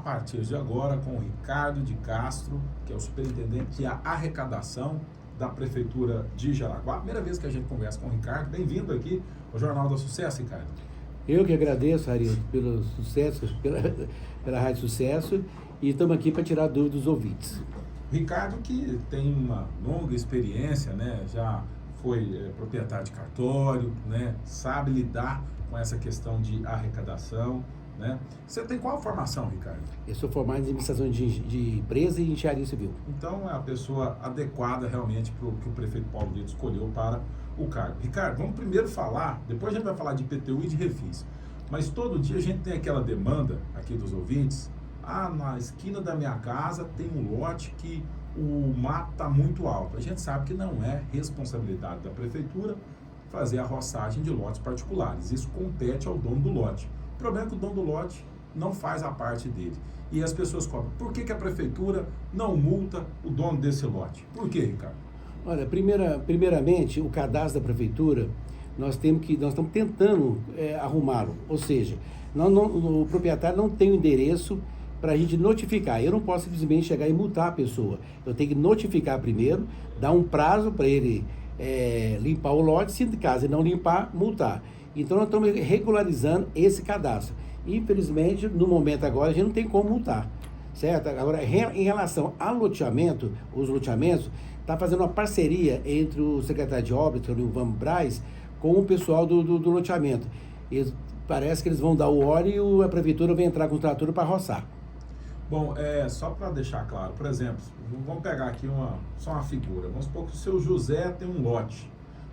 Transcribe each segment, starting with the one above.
partir de agora com o Ricardo de Castro, que é o superintendente de arrecadação da Prefeitura de Jaraguá. Primeira vez que a gente conversa com o Ricardo. Bem-vindo aqui ao Jornal da Sucesso, Ricardo. Eu que agradeço, Arilton, pelo sucesso, pela Rádio Sucesso, e estamos aqui para tirar dúvidas dos ouvintes. Ricardo, que tem uma longa experiência, né? Já foi proprietário de cartório, né? Sabe lidar com essa questão de arrecadação, né? Você tem qual formação, Ricardo? Eu sou formado em administração de empresa e engenharia civil. Então é a pessoa adequada realmente para o que o prefeito Paulo Vitor escolheu para o cargo. Ricardo, vamos primeiro falar, depois a gente vai falar de IPTU e de refis, mas todo dia a gente tem aquela demanda aqui dos ouvintes: na esquina da minha casa tem um lote que o mato está muito alto. A gente sabe que não é responsabilidade da prefeitura fazer a roçagem de lotes particulares, isso compete ao dono do lote. O problema é que o dono do lote não faz a parte dele. E as pessoas cobram. Por que a prefeitura não multa o dono desse lote? Por quê, Ricardo? Olha, primeiramente, o cadastro da prefeitura, nós estamos tentando arrumá-lo. Ou seja, o proprietário não tem o endereço para a gente notificar. Eu não posso simplesmente chegar e multar a pessoa. Eu tenho que notificar primeiro, dar um prazo para ele limpar o lote, se caso ele não limpar, multar. Então nós estamos regularizando esse cadastro. Infelizmente, no momento agora, a gente não tem como multar, certo? Agora, em relação ao loteamento, os loteamentos, está fazendo uma parceria entre o secretário de obras, que é o Nilvan Braz, com o pessoal do loteamento. Parece que eles vão dar o óleo e a prefeitura vai entrar com o trator para roçar. Bom, só para deixar claro, por exemplo, vamos pegar aqui só uma figura. Vamos supor que o seu José tem um lote.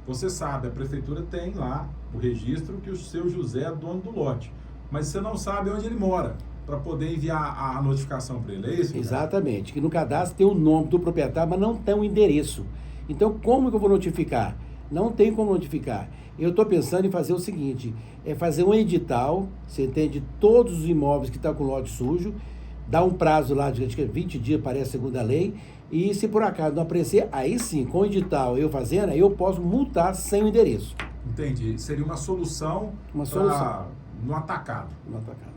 Você sabe, a prefeitura tem lá o registro que o seu José é dono do lote, mas você não sabe onde ele mora para poder enviar a notificação para ele, é isso? Exatamente, que no cadastro tem o nome do proprietário, mas não tem o endereço. Então, como que eu vou notificar? Não tem como notificar. Eu estou pensando em fazer o seguinte, fazer um edital, você entende, todos os imóveis que estão com lote sujo, dar um prazo lá de 20 dias, parece segundo a lei, e se por acaso não aparecer, aí sim, com o edital eu fazendo, aí eu posso multar sem o endereço. Entendi. Seria uma solução, no atacado. No atacado.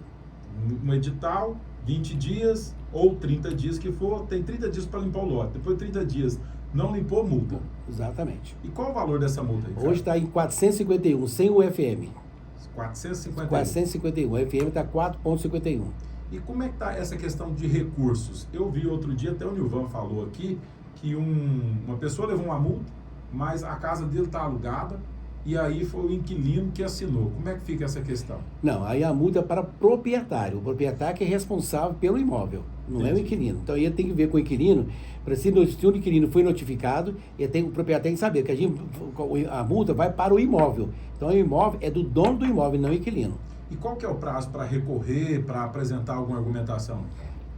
No edital, 20 dias ou 30 dias que for, tem 30 dias para limpar o lote. Depois de 30 dias não limpou, multa. Exatamente. E qual o valor dessa multa, Ricardo? Hoje está em 451, sem o FM. 451. 451, o FM está 4,51. E como é que está essa questão de recursos? Eu vi outro dia, até o Nilvan falou aqui, que uma pessoa levou uma multa, mas a casa dele está alugada, e aí foi o inquilino que assinou. Como é que fica essa questão? Não, aí a multa é para o proprietário que é responsável pelo imóvel, não Entendi. É o inquilino. Então aí tem que ver com o inquilino, para se o inquilino foi notificado, o proprietário tem que saber que a multa vai para o imóvel. Então o imóvel é do dono do imóvel, não o inquilino. E qual que é o prazo para recorrer, para apresentar alguma argumentação?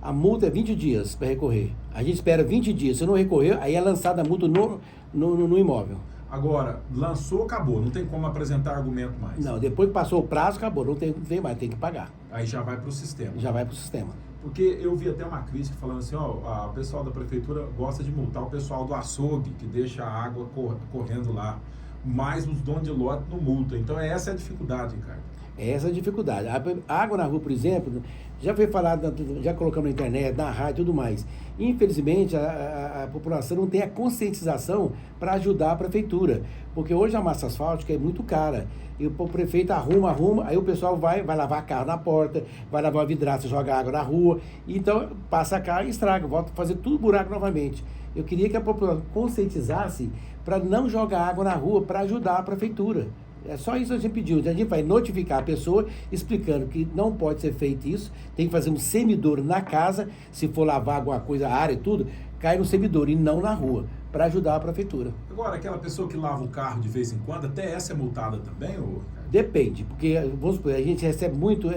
A multa é 20 dias para recorrer. A gente espera 20 dias. Se não recorrer, aí é lançada a multa no imóvel. Agora, lançou, acabou. Não tem como apresentar argumento mais. Não, depois que passou o prazo, acabou. Não tem mais, tem que pagar. Aí já vai para o sistema. Já vai para o sistema. Porque eu vi até uma crítica falando assim, o pessoal da prefeitura gosta de multar o pessoal do açougue, que deixa a água correndo lá. Mas os donos de lote não multam. Então essa é a dificuldade, Ricardo. Essa é a dificuldade. A água na rua, por exemplo, já foi falado, já colocamos na internet, na rádio e tudo mais. Infelizmente, a população não tem a conscientização para ajudar a prefeitura. Porque hoje a massa asfáltica é muito cara. E o prefeito arruma, aí o pessoal vai lavar carro na porta, vai lavar a vidraça, joga água na rua. Então, passa carro e estraga, volta a fazer tudo buraco novamente. Eu queria que a população conscientizasse para não jogar água na rua, para ajudar a prefeitura. É só isso que a gente pediu. A gente vai notificar a pessoa, explicando que não pode ser feito isso, tem que fazer um semidouro na casa, se for lavar alguma coisa, a área e tudo, cai no semidouro e não na rua, para ajudar a prefeitura. Agora, aquela pessoa que lava o carro de vez em quando, até essa é multada também, ou? Depende, porque, vamos supor, a gente recebe muito,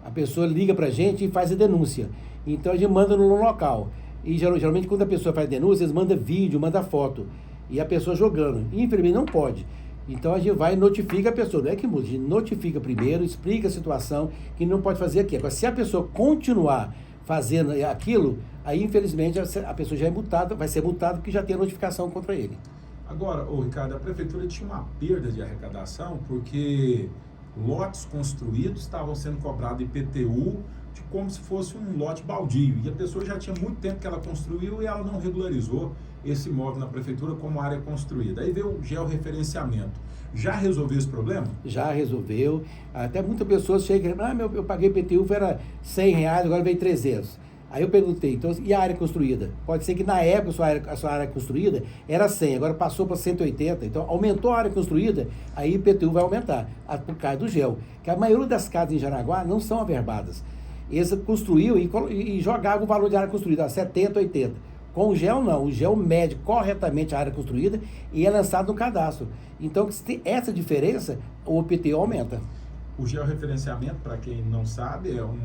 a pessoa liga pra gente e faz a denúncia. Então a gente manda no local. E geralmente quando a pessoa faz denúncia, eles mandam vídeo, mandam foto. E a pessoa jogando. Infelizmente não pode. Então a gente vai e notifica a pessoa, não é que muda, a gente notifica primeiro, explica a situação, que não pode fazer aqui. Agora, se a pessoa continuar fazendo aquilo, aí infelizmente a pessoa já é multada, vai ser multada porque já tem a notificação contra ele. Agora, Ricardo, a prefeitura tinha uma perda de arrecadação porque lotes construídos estavam sendo cobrados IPTU como se fosse um lote baldio. E a pessoa já tinha muito tempo que ela construiu e ela não regularizou esse imóvel na prefeitura como área construída. Aí veio o georreferenciamento. Já resolveu esse problema? Já resolveu. Até muitas pessoas chegam e eu paguei IPTU, era R$100, agora veio 300. Aí eu perguntei, então, e a área construída? Pode ser que na época a sua área construída era 100, agora passou para 180. Então, aumentou a área construída, aí o IPTU vai aumentar, por causa do GEL. Que a maioria das casas em Jaraguá não são averbadas. Eles construíam e jogavam o valor de área construída, a 70, 80. Com o GEL, não. O GEL mede corretamente a área construída e é lançado no cadastro. Então, se tem essa diferença, o IPTU aumenta. O georreferenciamento, para quem não sabe, é um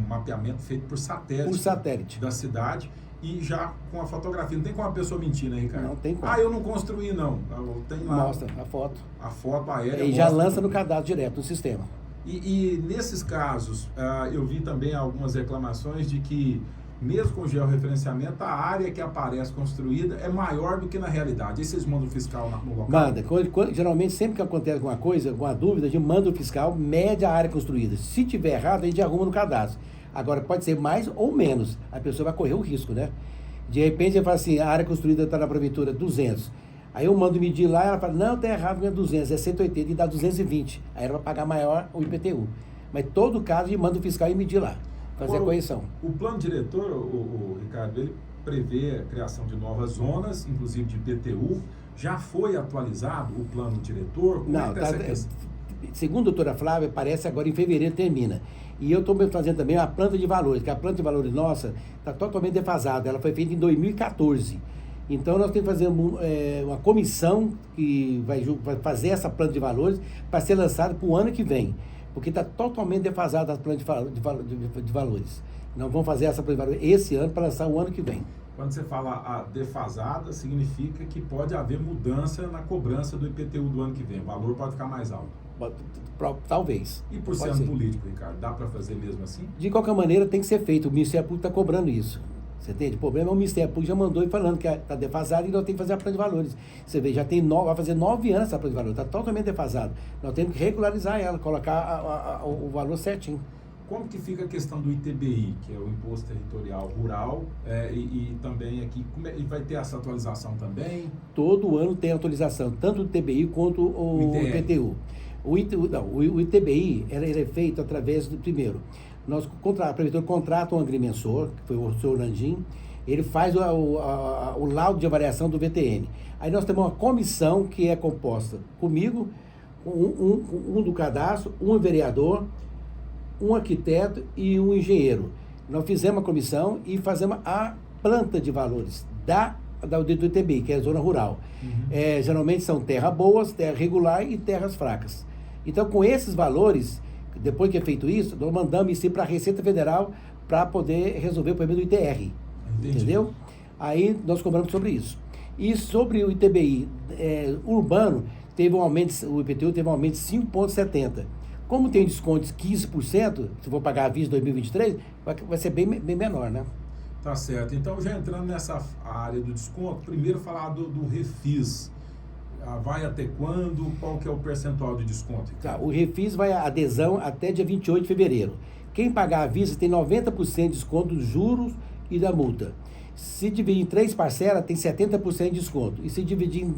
mapeamento feito por satélite da cidade e já com a fotografia. Não tem como a pessoa mentir, né, Ricardo? Não tem como. Eu não construí, não. Tem lá. Mostra a foto. A foto aérea. E já lança no cadastro direto, no sistema. E nesses casos, eu vi também algumas reclamações de que, mesmo com o georreferenciamento, a área que aparece construída é maior do que na realidade. E vocês mandam o fiscal no local? Manda. Geralmente, sempre que acontece alguma coisa, alguma dúvida, a gente manda o fiscal, mede a área construída. Se tiver errado, a gente arruma no cadastro. Agora, pode ser mais ou menos. A pessoa vai correr o risco, né? De repente, ele fala assim, a área construída está na prefeitura 200. Aí eu mando medir lá, ela fala, não, está errado, não é 200, é 180 e dá 220. Aí ela vai pagar maior o IPTU. Mas todo caso, a gente manda o fiscal e medir lá. Fazer a correção. O plano diretor, o Ricardo, ele prevê a criação de novas zonas, inclusive de IPTU. Já foi atualizado o plano diretor? Não, segundo a doutora Flávia, parece agora em fevereiro termina. E eu estou fazendo também a planta de valores, que a planta de valores nossa está totalmente defasada. Ela foi feita em 2014. Então, nós temos que fazer uma comissão que vai fazer essa planta de valores para ser lançada para o ano que vem. Porque está totalmente defasada a planta de valores. Nós vamos fazer essa planta de valores esse ano para lançar o ano que vem. Quando você fala a defasada, significa que pode haver mudança na cobrança do IPTU do ano que vem. O valor pode ficar mais alto. Talvez. E por ser ano político, Ricardo, dá para fazer mesmo assim? De qualquer maneira, tem que ser feito. O Ministério Público está cobrando isso. Você entende? O problema é o Ministério Público já mandou e falando que está defasado e nós temos que fazer a planta de valores. Você vê, vai fazer 9 anos essa planta de valores, está totalmente defasado. Nós temos que regularizar ela, colocar o valor certinho. Como que fica a questão do ITBI, que é o Imposto Territorial Rural, e também aqui, vai ter essa atualização também? Todo ano tem atualização, tanto do ITBI quanto o IPTU. O ITBI ele é feito através do, primeiro, a prefeitura contrata um agrimensor, que foi o senhor Landim, ele faz o laudo de avaliação do VTN. Aí nós temos uma comissão que é composta comigo, um do cadastro, um vereador, um arquiteto e um engenheiro. Nós fizemos a comissão e fazemos a planta de valores do ITBI, que é a zona rural. Uhum. Geralmente são terras boas, terra regular e terras fracas. Então, com esses valores, depois que é feito isso, nós mandamos isso para a Receita Federal para poder resolver o problema do ITR. Entendi. Entendeu? Aí nós cobramos sobre isso. E sobre o ITBI urbano, teve um aumento, o IPTU teve um aumento de 5,70%. Como tem desconto de 15%, se for pagar a vista 2023, vai ser bem menor, né? Tá certo. Então, já entrando nessa área do desconto, primeiro falar do Refis. Vai até quando? Qual que é o percentual de desconto? Tá, o Refis vai a adesão até dia 28 de fevereiro. Quem pagar à vista tem 90% de desconto dos juros e da multa. Se dividir em 3 parcelas, tem 70% de desconto. E se dividir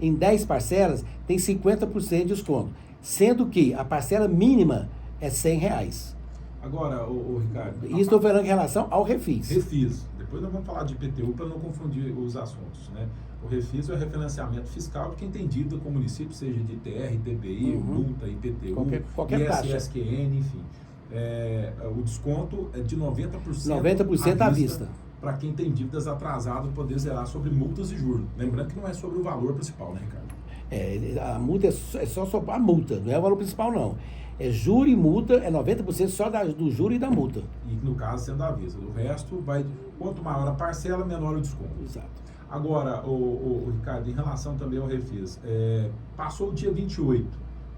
em 10 parcelas, tem 50% de desconto. Sendo que a parcela mínima é R$100. Agora, o Ricardo... Isso estou falando em relação ao Refis. Refis. Depois nós vamos falar de IPTU para não confundir os assuntos, né? O Refis é o refinanciamento fiscal de quem tem dívida com o município, seja de ITR, ITBI, multa, IPTU, qualquer taxa. ISSQN, enfim. O desconto é de 90%, 90% à vista. Para quem tem dívidas atrasadas, poder zerar sobre multas e juros. Lembrando que não é sobre o valor principal, né, Ricardo? A multa é só sobre a multa, não é o valor principal, não. É juro e multa, é 90% só do juro e da multa. E no caso sendo à vista. O resto vai, quanto maior a parcela, menor o desconto. Exato. Agora, o Ricardo, em relação também ao Refis, passou o dia 28.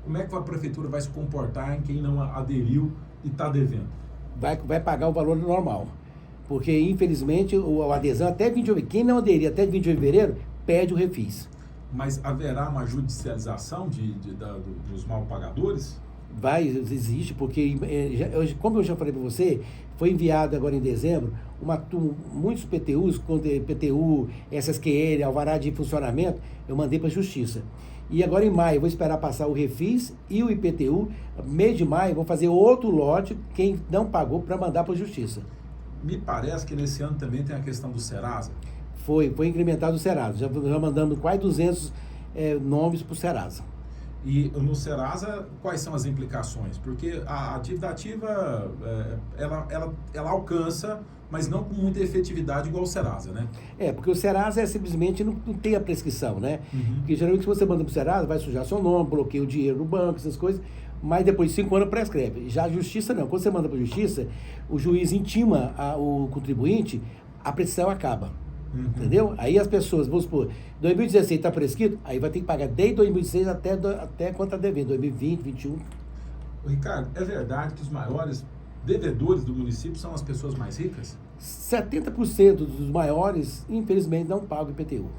Como é que a prefeitura vai se comportar em quem não aderiu e está devendo? Vai pagar o valor normal. Porque, infelizmente, a adesão até 28, quem não aderir até 28 de fevereiro, perde o Refis. Mas haverá uma judicialização dos mal pagadores? Existe, porque, como eu já falei para você, foi enviado agora em dezembro muitos PTUs, PTU, SSQL, alvará de funcionamento, eu mandei para a Justiça. E agora em maio, eu vou esperar passar o Refis e o IPTU. Mês de maio, vou fazer outro lote, quem não pagou, para mandar para a Justiça. Me parece que nesse ano também tem a questão do Serasa. Foi incrementado o Serasa. Já mandamos quase 200 nomes para o Serasa. E no Serasa, quais são as implicações? Porque a dívida ativa, ela alcança, mas não com muita efetividade igual o Serasa, né? Porque o Serasa simplesmente não tem a prescrição, né? Uhum. Porque geralmente se você manda para o Serasa, vai sujar seu nome, bloqueia o dinheiro no banco, essas coisas, mas depois de 5 anos prescreve. Já a Justiça não. Quando você manda para a Justiça, o juiz intima o contribuinte, a prescrição acaba. Uhum. Entendeu? Aí as pessoas, vamos supor, 2016 está prescrito, aí vai ter que pagar desde 2016 até quanto está devendo, 2020, 2021. Ricardo, é verdade que os maiores devedores do município são as pessoas mais ricas? 70% dos maiores, infelizmente, não pagam IPTU.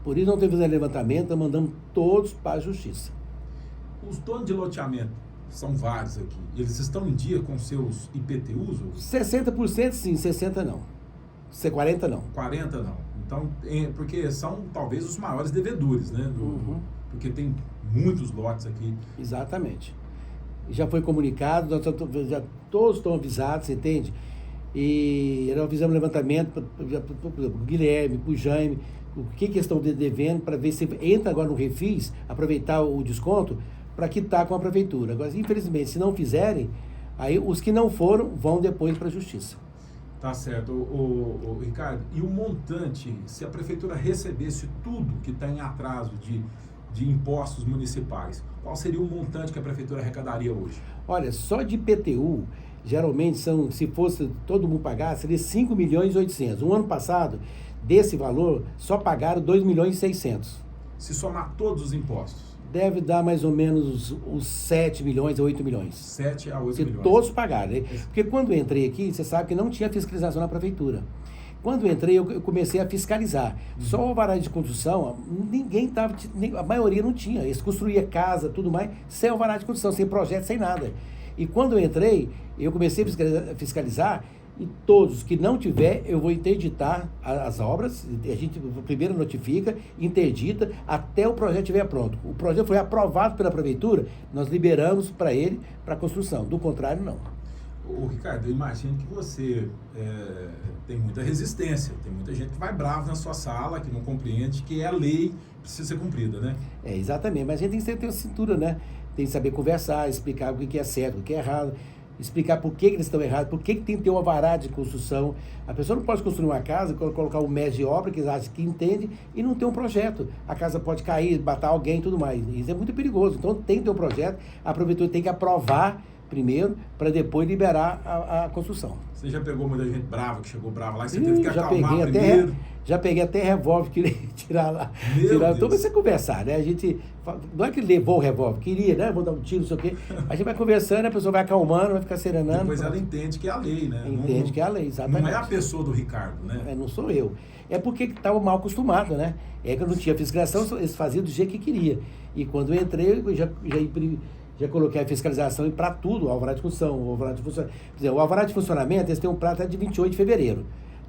Por isso não teve levantamento, estamos mandando todos para a Justiça. Os donos de loteamento, são vários aqui, eles estão em dia com seus IPTUs? 60% sim, 60% não. 40% não. 40% não. Então, porque são talvez os maiores devedores, né? Porque tem muitos lotes aqui. Exatamente. Já foi comunicado, já todos estão avisados, você entende? E nós fizemos levantamento para o Guilherme, para o Jaime, o que eles estão devendo, para ver se entra agora no Refis, aproveitar o desconto, para quitar com a prefeitura. Agora, infelizmente, se não fizerem, aí os que não foram vão depois para a Justiça. Tá certo. Ricardo, e o montante, se a prefeitura recebesse tudo que está em atraso de impostos municipais, qual seria o montante que a prefeitura arrecadaria hoje? Olha, só de IPTU, geralmente se fosse todo mundo pagar, seria 5 milhões e 800. No ano passado, desse valor, só pagaram 2 milhões e 600. Se somar todos os impostos? Deve dar mais ou menos os 7 milhões a 8 milhões. 7 a 8 se milhões. Todos pagaram, né? Porque quando eu entrei aqui, você sabe que não tinha fiscalização na prefeitura. Quando eu entrei, eu comecei a fiscalizar. Só o alvará de construção, ninguém estava, a maioria não tinha. Eles construíam casa, tudo mais, sem alvará de construção, sem projeto, sem nada. E quando eu entrei, eu comecei a fiscalizar, e todos que não tiver, eu vou interditar as obras. A gente primeiro notifica, interdita, até o projeto estiver pronto. O projeto foi aprovado pela prefeitura, nós liberamos para ele, para a construção. Do contrário, não. Ricardo, eu imagino que você tem muita resistência, tem muita gente que vai bravo na sua sala, que não compreende que a lei precisa ser cumprida, né? Exatamente, mas a gente tem que ter uma cintura, né? Tem que saber conversar, explicar o que é certo, o que é errado, explicar por que eles estão errados, por que tem que ter um alvará de construção. A pessoa não pode construir uma casa, colocar um mestre de obra que eles acham que entende e não ter um projeto. A casa pode cair, matar alguém e tudo mais. Isso é muito perigoso. Então tem que ter um projeto, a prefeitura tem que aprovar primeiro, para depois liberar a construção. Você já pegou muita gente brava, que chegou brava lá, e você teve que acalmar primeiro? Já peguei até revólver, queria tirar lá. Então você conversar, né? A gente, não é que levou o revólver, queria, né? Vou dar um tiro, não sei o quê. A gente vai conversando, a pessoa vai acalmando, vai ficar serenando. Depois ela entende que é a lei, né? Entende que é a lei, exatamente. Não é a pessoa do Ricardo, né? Não sou eu. É porque estava mal acostumado, né? É que eu não tinha fiscalização, eles faziam do jeito que queria. E quando eu entrei, eu já coloquei a fiscalização e para tudo, o alvará de construção, o alvará de funcionamento. Quer dizer, o alvará de funcionamento, eles têm um prazo de 28 de fevereiro.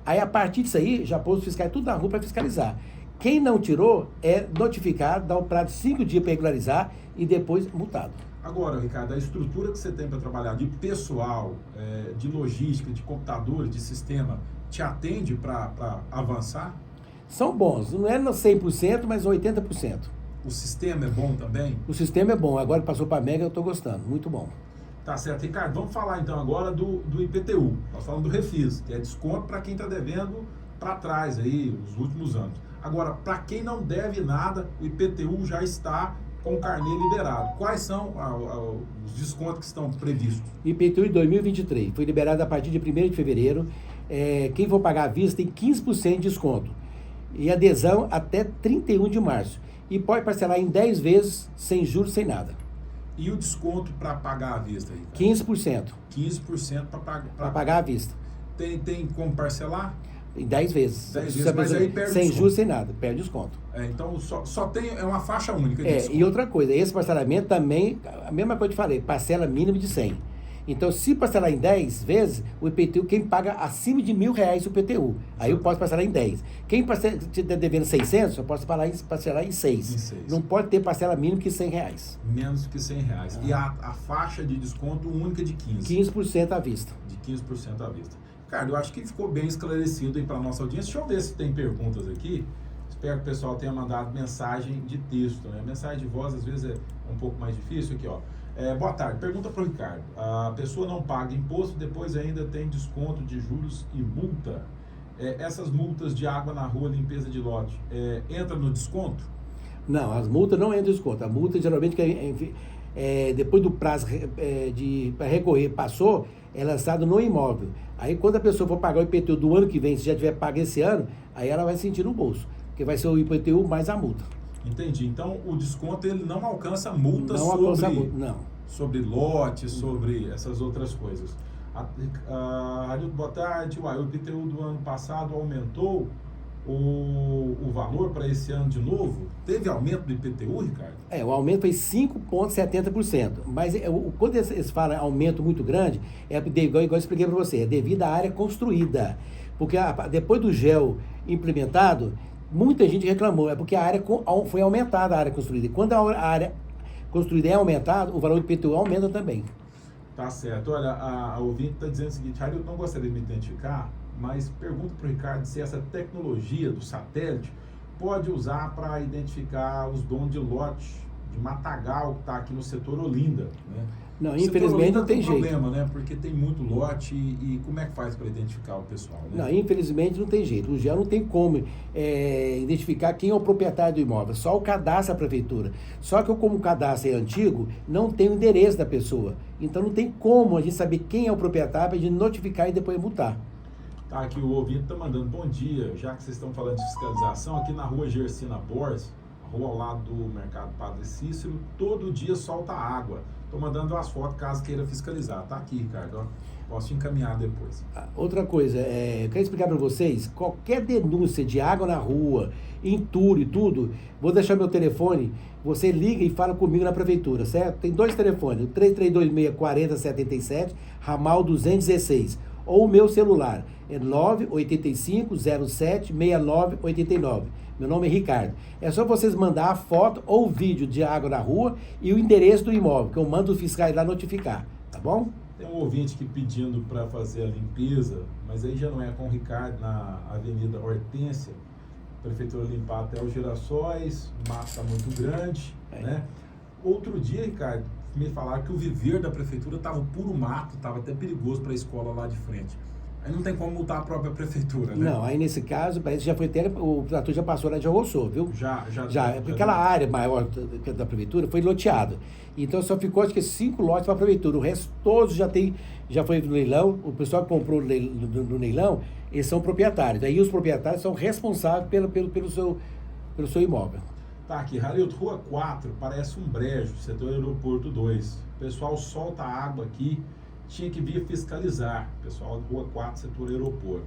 Aí, a partir disso aí, já pôs os fiscais tudo na rua para fiscalizar. Quem não tirou é notificado, dá um prazo de 5 dias para regularizar e depois multado. Agora, Ricardo, a estrutura que você tem para trabalhar de pessoal, de logística, de computadores, de sistema, te atende para avançar? São bons, não é 100%, mas 80%. O sistema é bom também? O sistema é bom. Agora passou para a Mega, eu estou gostando. Muito bom. Tá certo. Ricardo, vamos falar então agora do IPTU. Nós falamos do Refis, que é desconto para quem está devendo para trás aí, os últimos anos. Agora, para quem não deve nada, o IPTU já está com o carnê liberado. Quais são os descontos que estão previstos? IPTU em 2023. Foi liberado a partir de 1º de fevereiro. Quem for pagar à vista tem 15% de desconto. E adesão até 31 de março. E pode parcelar em 10 vezes, sem juros, sem nada. E o desconto para pagar à vista? Aí, 15%. 15% para pagar à vista. Tem como parcelar? Em 10 vezes. 10 Se vezes, a mas pessoa- aí perde sem desconto. juros, sem nada, perde desconto. Então, só tem uma faixa única de É, desconto. e outra coisa, esse parcelamento também, a mesma coisa que eu falei, parcela mínima de 100. Então, se parcelar em 10 vezes, o IPTU, quem paga acima de R$1.000 o IPTU, aí eu posso parcelar em 10. Quem estiver devendo 600, eu posso parcelar em 6. Em 6. Não pode ter parcela mínima que R$100. Menos que R$100. E a faixa de desconto única de 15%. 15% à vista. De 15% à vista. Cara, eu acho que ficou bem esclarecido aí para a nossa audiência. Deixa eu ver se tem perguntas aqui. Espero que o pessoal tenha mandado mensagem de texto, né? Mensagem de voz às vezes é um pouco mais difícil aqui, ó. Boa tarde, pergunta para o Ricardo. A pessoa não paga imposto, depois ainda tem desconto de juros e multa. Essas multas de água na rua, limpeza de lote, entra no desconto? Não, as multas não entram em desconto. A multa, geralmente, depois do prazo para recorrer passou, é lançado no imóvel. Aí, quando a pessoa for pagar o IPTU do ano que vem, se já tiver pago esse ano, aí ela vai sentir no bolso, porque vai ser o IPTU mais a multa. Entendi. Então, o desconto ele não alcança multa Não alcança a multa, não. Sobre lote, sobre essas outras coisas. Arildo, boa tarde. O IPTU do ano passado aumentou o valor para esse ano de novo? Teve aumento do IPTU, Ricardo? O aumento foi 5,70%. Mas quando eles falam aumento muito grande, igual eu expliquei para você, é devido à área construída. Porque depois do GEL implementado, muita gente reclamou, porque a área foi aumentada, a área construída. E quando a área construída é aumentada, o valor do IPTU aumenta também. Tá certo. Olha, a ouvinte está dizendo o seguinte: eu não gostaria de me identificar, mas pergunto para o Ricardo se essa tecnologia do satélite pode usar para identificar os donos de lote de matagal que está aqui no setor Olinda, né? Não, infelizmente não tem jeito. Problema, né? Porque tem muito lote e como é que faz para identificar o pessoal, né? Não, infelizmente não tem jeito. O GEL não tem como identificar quem é o proprietário do imóvel, só o cadastro da prefeitura. Só que como o cadastro é antigo, não tem o endereço da pessoa. Então não tem como a gente saber quem é o proprietário para a gente notificar e depois multar. Tá, aqui o ouvinte está mandando bom dia, já que vocês estão falando de fiscalização, aqui na rua Gersina Borges, rua ao lado do Mercado Padre Cícero, todo dia solta água. Estou mandando as fotos caso queira fiscalizar. Tá aqui, Ricardo, ó. Posso encaminhar depois. Outra coisa, eu quero explicar para vocês, qualquer denúncia de água na rua, entulho e tudo, vou deixar meu telefone, você liga e fala comigo na prefeitura, certo? Tem 2 telefones, o 3326-4077, ramal 216, ou o meu celular, é 985-07-6989. Meu nome é Ricardo. É só vocês mandar a foto ou vídeo de água na rua e o endereço do imóvel, que eu mando o fiscal ir lá notificar, tá bom? Tem um ouvinte aqui pedindo para fazer a limpeza, mas aí já não é com o Ricardo, na Avenida Hortência. A prefeitura limpar até os Girassóis, o mato está muito grande, né? Outro dia, Ricardo, me falaram que o viveiro da prefeitura estava puro mato, estava até perigoso para a escola lá de frente. Aí não tem como multar a própria prefeitura, né? Não, aí nesse caso, parece que já foi até, o trator já passou lá de Arroçô, viu? Já. Porque aquela área maior da prefeitura foi loteada. Então só ficou, acho que 5 lotes para a prefeitura. O resto todos já foi no leilão. O pessoal que comprou no leilão, eles são proprietários. Aí os proprietários são responsáveis pelo seu imóvel. Tá aqui, Harildo, Rua 4, parece um brejo, setor Aeroporto 2. O pessoal solta água aqui, tinha que vir fiscalizar. Pessoal, Rua 4, setor Aeroporto.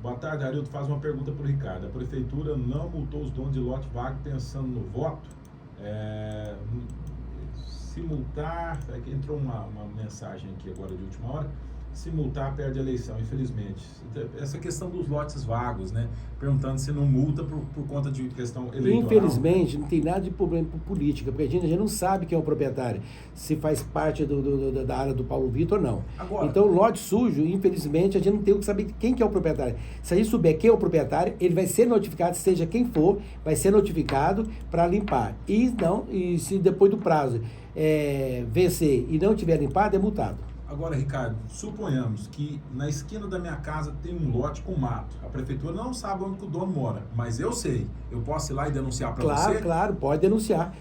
Boa tarde, Harildo, faz uma pergunta para o Ricardo. A prefeitura não multou os donos de lote vago pensando no voto? Se multar, entrou uma mensagem aqui agora de última hora, se multar perde a eleição, infelizmente. Essa questão dos lotes vagos, né? Perguntando se não multa por conta de questão eleitoral. Infelizmente, não tem nada de problema por política, porque a gente não sabe quem é o proprietário, se faz parte da área do Paulo Vitor ou não. Agora, então, lote sujo, infelizmente, a gente não tem o que saber quem que é o proprietário. Se a gente souber quem é o proprietário, ele vai ser notificado, seja quem for, vai ser notificado para limpar. E se depois do prazo vencer e não tiver limpado, é multado. Agora, Ricardo, suponhamos que na esquina da minha casa tem um lote com mato. A prefeitura não sabe onde que o dono mora, mas eu sei. Eu posso ir lá e denunciar para você? Claro, pode denunciar.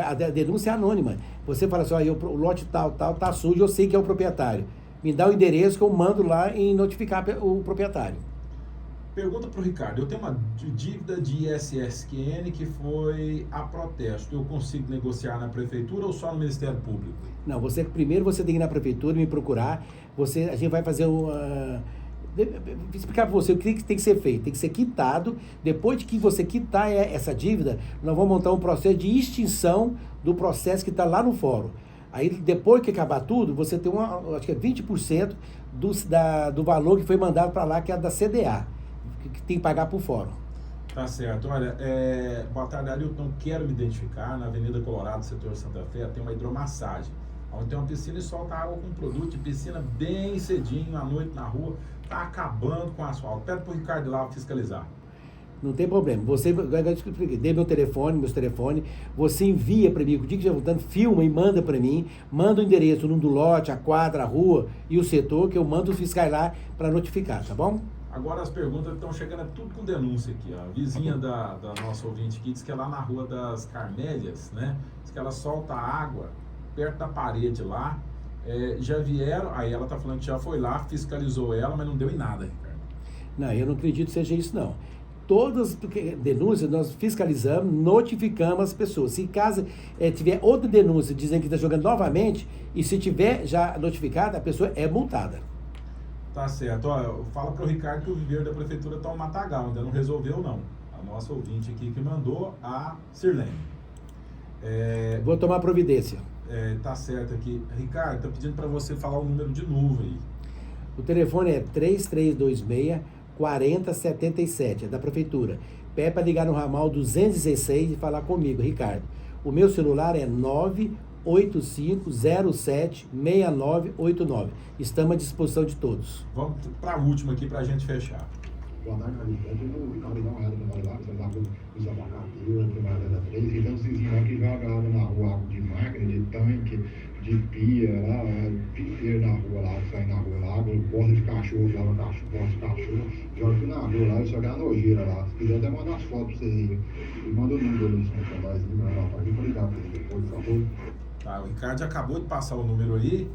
A denúncia é anônima. Você fala assim, o lote tal, tá sujo, eu sei que é o proprietário. Me dá o endereço que eu mando lá e notificar o proprietário. Pergunta para o Ricardo, eu tenho uma dívida de ISSQN que foi a protesto. Eu consigo negociar na prefeitura ou só no Ministério Público? Não, primeiro você tem que ir na prefeitura, me procurar. A gente vai fazer Vou explicar para você o que tem que ser feito. Tem que ser quitado. Depois de que você quitar essa dívida, nós vamos montar um processo de extinção do processo que está lá no fórum. Aí, depois que acabar tudo, você tem acho que é 20% do valor que foi mandado para lá, que é da CDA, que tem que pagar para o fórum. Tá certo. Olha, boa tarde, Arilton. Quero me identificar. Na Avenida Colorado, setor Santa Fé, tem uma hidromassagem, onde tem uma piscina e solta água com produto de piscina bem cedinho, à noite na rua. Tá acabando com o asfalto. Pede pro Ricardo lá fiscalizar. Não tem problema. Você, dê meus telefones, você envia para mim, o dia que já voltando, filma e manda para mim, manda o endereço, o nome do lote, a quadra, a rua e o setor, que eu mando os fiscais lá para notificar, tá bom? Agora as perguntas estão chegando tudo com denúncia aqui. Ó. A vizinha da nossa ouvinte aqui diz que é lá na Rua das Carmélias, né? Diz que ela solta água perto da parede lá. Já vieram, aí ela tá falando que já foi lá, fiscalizou ela, mas não deu em nada, Ricardo. Não, eu não acredito que seja isso, não. Todas as denúncias nós fiscalizamos, notificamos as pessoas. Se caso tiver outra denúncia dizendo que está jogando novamente, e se tiver já notificada, a pessoa é multada. Tá certo. Ó, fala pro Ricardo que o viveiro da prefeitura tá um matagal, ainda não resolveu não. A nossa ouvinte aqui que mandou, a Sirlene. Vou tomar providência. Tá certo aqui. Ricardo, tá pedindo para você falar o número de novo aí. O telefone é 3326-4077, é da prefeitura. Pede para ligar no ramal 216 e falar comigo, Ricardo. O meu celular é 985076989. Estamos à disposição de todos. Vamos para a última aqui para a gente fechar. Boa tarde, Carlos. O Ricardo dá uma área que vai lá, você sabe, os abacateiros, que vai lá 3, e tem um vizinho lá que joga água na rua, água de máquina, de tanque, de pia, lá, pia na rua lá, sai na rua lá, água, porta de cachorro, joga cachorro, porta de cachorro, joga tudo na rua lá, isso joga nojeira lá. Se quiser até mandar as fotos pra vocês aí. E manda o número ali, se não for mais, aqui pra ligar pra ele depois, por favor. Tá, o Ricardo acabou de passar o número aí.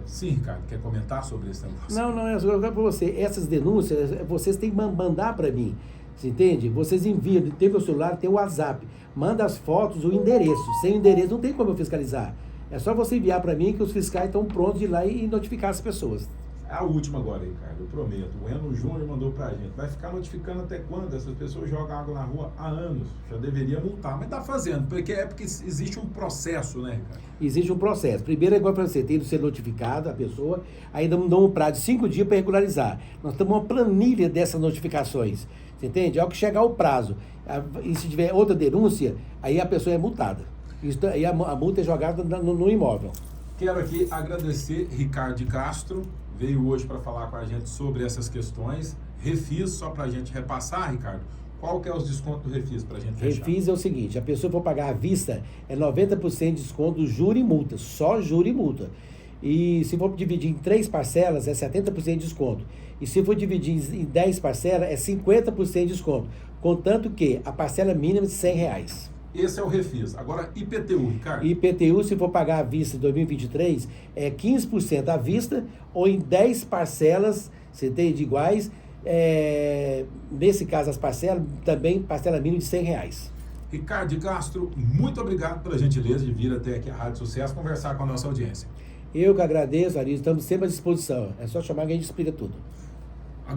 Sim, Ricardo, quer comentar sobre esse negócio? Não, eu quero para você. Essas denúncias, vocês têm que mandar para mim. Você entende? Vocês enviam, tem meu celular, tem o WhatsApp. Manda as fotos, o endereço. Sem endereço não tem como eu fiscalizar. É só você enviar para mim que os fiscais estão prontos de ir lá e notificar as pessoas. A última agora, Ricardo, eu prometo. O Eno Júnior mandou pra gente. Vai ficar notificando até quando? Essas pessoas jogam água na rua há anos. Já deveria multar, mas tá fazendo. Porque existe um processo, né, Ricardo? Existe um processo. Primeiro é igual para você, tem que ser notificado a pessoa, ainda não dão um prazo de 5 dias para regularizar. Nós temos uma planilha dessas notificações. Você entende? Ao que chegar o prazo, e se tiver outra denúncia, aí a pessoa é multada. Aí a multa é jogada no imóvel. Quero aqui agradecer Ricardo de Castro. Veio hoje para falar com a gente sobre essas questões. Refis, só para a gente repassar, Ricardo, qual que é os descontos do Refis para a gente fechar? Refis é o seguinte, a pessoa for pagar à vista, é 90% de desconto do juro e multa, só juro e multa. E se for dividir em 3 parcelas, é 70% de desconto. E se for dividir em 10 parcelas, é 50% de desconto. Contanto que a parcela mínima é de R$100. Esse é o Refis. Agora, IPTU, Ricardo. IPTU, se for pagar à vista em 2023, é 15% à vista ou em 10 parcelas, você tem de iguais. Nesse caso, as parcelas, também parcela mínima de R$100. Ricardo de Castro, muito obrigado pela gentileza de vir até aqui à Rádio Sucesso conversar com a nossa audiência. Eu que agradeço, Ari, estamos sempre à disposição. É só chamar que a gente explica tudo.